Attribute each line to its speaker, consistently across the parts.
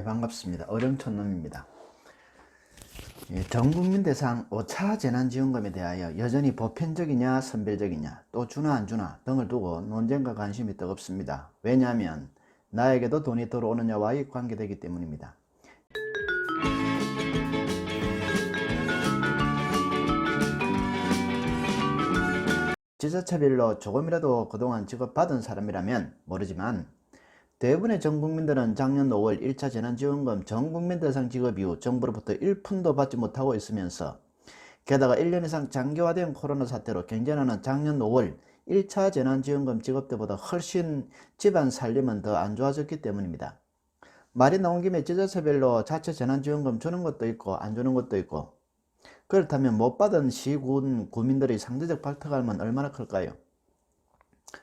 Speaker 1: 반갑습니다. 어령촌놈입니다. 전국민 대상 5차 재난지원금에 대하여 여전히 보편적이냐 선별적이냐 또 주나 안 주나 등을 두고 논쟁과 관심이 뜨겁습니다. 왜냐하면 나에게도 돈이 들어오느냐와의 관계되기 때문입니다. 지자체별로 조금이라도 그동안 지급받은 사람이라면 모르지만 대부분의 전국민들은 작년 5월 1차 재난지원금 전국민 대상 지급 이후 정부로부터 1푼도 받지 못하고 있으면서 게다가 1년 이상 장기화된 코로나 사태로 경제난은 작년 5월 1차 재난지원금 지급 때보다 훨씬 집안 살림은 더 안 좋아졌기 때문입니다. 말이 나온 김에 지자체별로 자체 재난지원금 주는 것도 있고 안 주는 것도 있고, 그렇다면 못 받은 시군 구민들의 상대적 박탈감은 얼마나 클까요?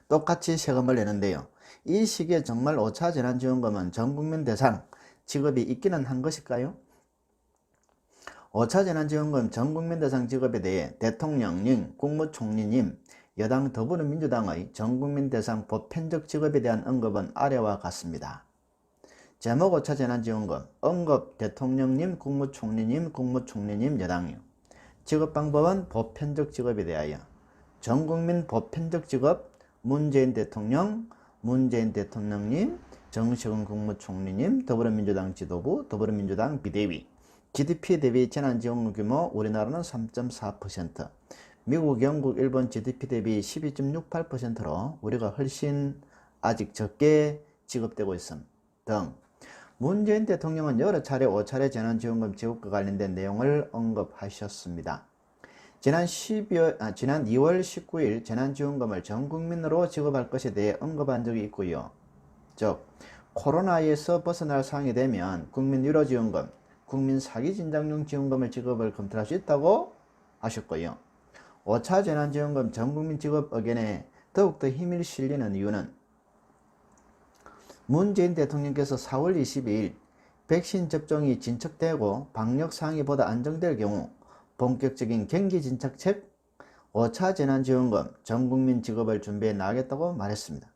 Speaker 1: 똑같이 세금을 내는데요. 이 시기에 정말 5차 재난지원금은 전국민 대상 지급이 있기는 한 것일까요? 5차 재난지원금 전국민 대상 지급에 대해 대통령님, 국무총리님, 여당 더불어민주당의 전국민 대상 보편적 지급에 대한 언급은 아래와 같습니다. 제목 5차 재난지원금 언급 대통령님, 국무총리님, 여당이요. 지급 방법은 보편적 지급에 대하여 전국민 보편적 지급 문재인 대통령, 문재인 대통령님, 정세균 국무총리님, 더불어민주당 지도부, 더불어민주당 비대위. GDP 대비 재난지원금 규모 우리나라는 3.4%, 미국, 영국, 일본 GDP 대비 12.68%로 우리가 훨씬 아직 적게 지급되고 있음 등 문재인 대통령은 여러 차례 5차례 재난지원금 지급과 관련된 내용을 언급하셨습니다. 지난 2월 19일 재난지원금을 전국민으로 지급할 것에 대해 언급한 적이 있고요. 즉 코로나에서 벗어날 상황이 되면 국민유로지원금, 국민사기진작용 지원금을 지급을 검토할 수 있다고 하셨고요. 5차 재난지원금 전국민 지급 의견에 더욱더 힘이 실리는 이유는 문재인 대통령께서 4월 22일 백신 접종이 진척되고 방역 상황이 보다 안정될 경우 본격적인 경기 진척책 5차 재난지원금 전국민 지급을 준비해 나가겠다고 말했습니다.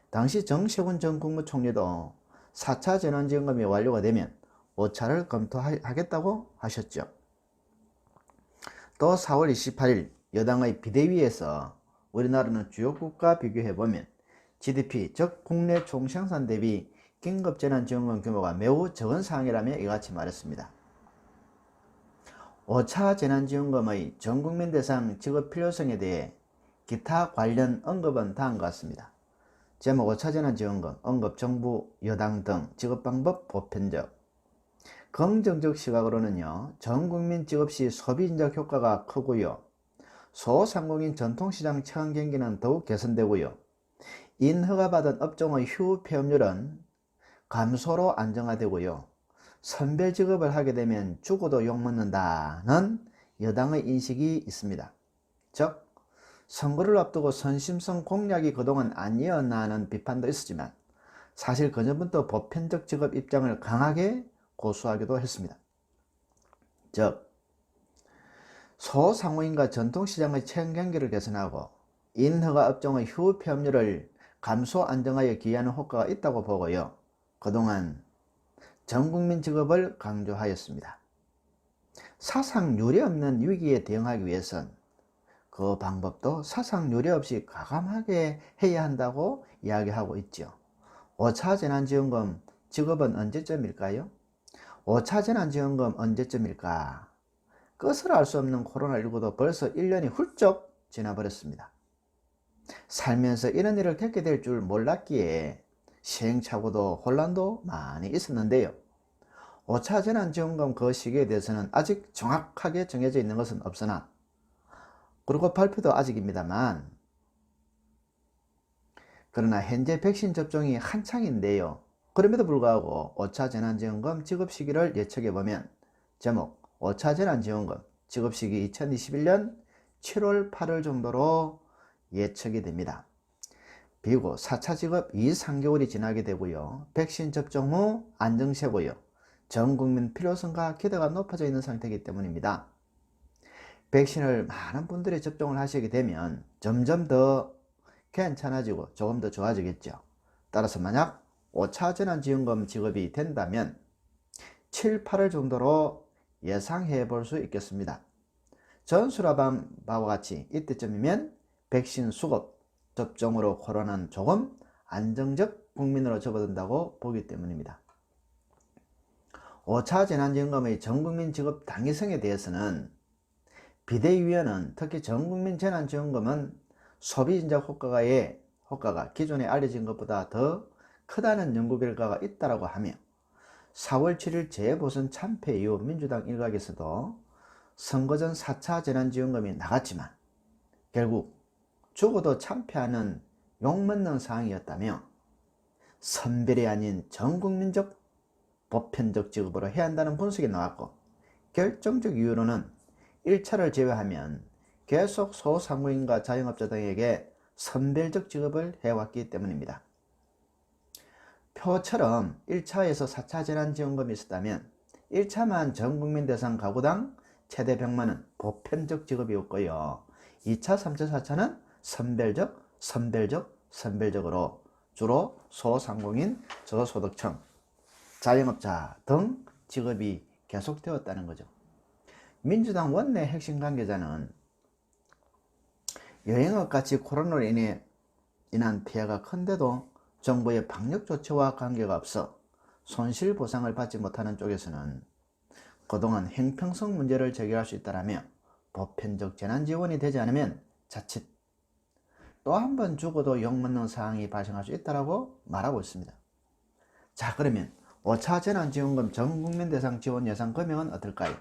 Speaker 1: 당시 정세균 전 국무총리도 4차 재난지원금이 완료가 되면 5차를 검토하겠다고 하셨죠. 또 4월 28일 여당의 비대위에서 우리나라는 주요국과 비교해보면 GDP 즉 국내 총생산 대비 긴급재난지원금 규모가 매우 적은 상황이라며 이같이 말했습니다. 5차 재난지원금의 전국민 대상 지급 필요성에 대해 기타 관련 언급은 다음과 같습니다. 제목 5차 재난지원금 언급 정부 여당 등 지급방법 보편적. 긍정적 시각으로는요, 전국민 지급 시 소비인적 효과가 크고요, 소상공인 전통시장 체감 경기는 더욱 개선되고요, 인허가받은 업종의 휴 폐업률은 감소로 안정화되고요, 선별 지급을 하게 되면 죽어도 욕먹는다는 여당의 인식이 있습니다. 즉 선거를 앞두고 선심성 공약이 그동안 아니었나 하는 비판도 있었지만 사실 그전부터 보편적 지급 입장을 강하게 고수하기도 했습니다. 즉 소상공인과 전통시장의 체험 경기를 개선하고 인허가 업종의 휴 폐업률을 감소 안정하여 기여하는 효과가 있다고 보고요, 그동안 전국민 지급을 강조하였습니다. 사상 유례 없는 위기에 대응하기 위해선 그 방법도 사상 유례 없이 과감하게 해야 한다고 이야기하고 있죠. 5차 재난지원금 지급은 언제쯤일까요? 5차 재난지원금 언제쯤일까? 끝을 알 수 없는 코로나19도 벌써 1년이 훌쩍 지나버렸습니다. 살면서 이런 일을 겪게 될 줄 몰랐기에 시행착오도 혼란도 많이 있었는데요. 5차 재난지원금 그 시기에 대해서는 아직 정확하게 정해져 있는 것은 없으나, 그리고 발표도 아직입니다만, 그러나 현재 백신 접종이 한창인데요. 그럼에도 불구하고 5차 재난지원금 지급 시기를 예측해보면 제목 5차 재난지원금 지급 시기 2021년 7월 8월 정도로 예측이 됩니다. 비고 4차 지급 2, 3개월이 지나게 되고요, 백신 접종 후 안정세고요, 전국민 필요성과 기대가 높아져 있는 상태이기 때문입니다. 백신을 많은 분들이 접종을 하시게 되면 점점 더 괜찮아지고 조금 더 좋아지겠죠. 따라서 만약 5차 재난지원금 지급이 된다면 7, 8월 정도로 예상해 볼 수 있겠습니다. 전수라반 바와 같이 이때쯤이면 백신 수급 접종으로 코로나는 조금 안정적 국민으로 접어든다고 보기 때문입니다. 5차 재난지원금의 전국민 지급 당위성에 대해서는 비대위원은 특히 전국민 재난지원금은 소비진적 효과가 기존에 알려진 것보다 더 크다는 연구 결과가 있다고 하며 4월 7일 재보선 참패 이후 민주당 일각에서도 선거 전 4차 재난지원금이 나갔지만 결국 죽어도 참패하는 욕먹는 상황이었다며 선별이 아닌 전국민적 보편적 지급으로 해야 한다는 분석이 나왔고, 결정적 이유로는 1차를 제외하면 계속 소상공인과 자영업자 등에게 선별적 지급을 해왔기 때문입니다. 표처럼 1차에서 4차 재난지원금이 있었다면 1차만 전국민 대상 가구당 최대 100만원 보편적 지급이었고요. 2차, 3차, 4차는 선별적으로 주로 소상공인, 저소득층, 자영업자 등 지급이 계속되었다는 거죠. 민주당 원내 핵심 관계자는 여행업같이 코로나로 인한 피해가 큰데도 정부의 방역 조치와 관계가 없어 손실보상을 받지 못하는 쪽에서는 그동안 형평성 문제를 제기할 수 있다라며 보편적 재난지원이 되지 않으면 자칫 또 한 번 죽어도 욕먹는 상황이 발생할 수 있다고 말하고 있습니다. 자, 그러면 5차 재난지원금 전국민 대상 지원 예산 금액은 어떨까요?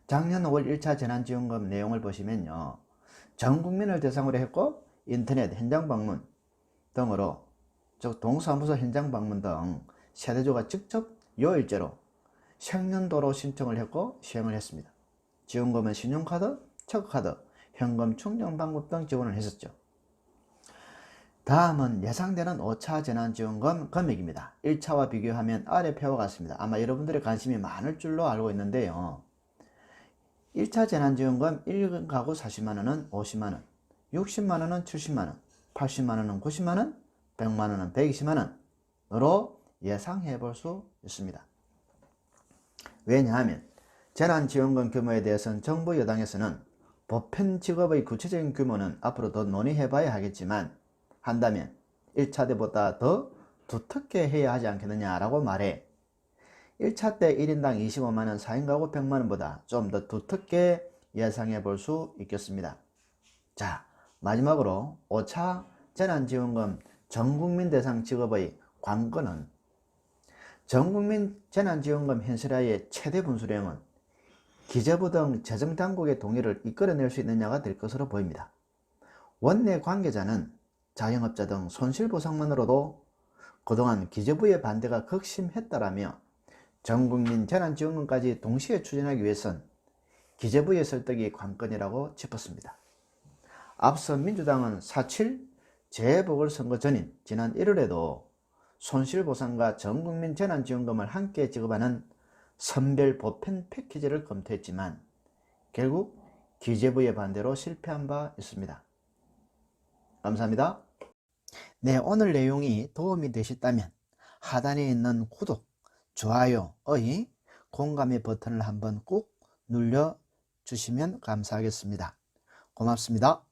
Speaker 1: 작년 5월 1차 재난지원금 내용을 보시면요, 전국민을 대상으로 했고 인터넷 현장 방문 등으로, 즉 동사무소 현장 방문 등 세대주가 직접 요일제로 생년도로 신청을 했고 시행을 했습니다. 지원금은 신용카드, 체크카드, 현금 충전 방법 등 지원을 했었죠. 다음은 예상되는 5차 재난지원금 금액입니다. 1차와 비교하면 아래 표와 같습니다. 아마 여러분들의 관심이 많을 줄로 알고 있는데요, 1차 재난지원금 1인 가구 40만원은 50만원, 60만원은 70만원, 80만원은 90만원, 100만원은 120만원으로 예상해 볼 수 있습니다. 왜냐하면 재난지원금 규모에 대해서는 정부 여당에서는 보편지급의 구체적인 규모는 앞으로 더 논의해 봐야 하겠지만 한다면 1차 때보다 더 두텁게 해야 하지 않겠느냐라고 말해 1차 때 1인당 25만원, 4인 가구 100만원보다 좀 더 두텁게 예상해 볼 수 있겠습니다. 자, 마지막으로 5차 재난지원금 전국민 대상 지급의 관건은 전국민 재난지원금 현실화의 최대 분수령은 기재부 등 재정당국의 동의를 이끌어낼 수 있느냐가 될 것으로 보입니다. 원내 관계자는 자영업자 등 손실보상만으로도 그동안 기재부의 반대가 극심했다라며 전국민 재난지원금까지 동시에 추진하기 위해선 기재부의 설득이 관건이라고 짚었습니다. 앞서 민주당은 4.7 재보궐선거 전인 지난 1월에도 손실보상과 전국민 재난지원금을 함께 지급하는 선별 보편 패키지를 검토했지만 결국 기재부의 반대로 실패한 바 있습니다. 감사합니다. 네, 오늘 내용이 도움이 되셨다면 하단에 있는 구독, 좋아요의 공감의 버튼을 한번 꾹 눌러주시면 감사하겠습니다. 고맙습니다.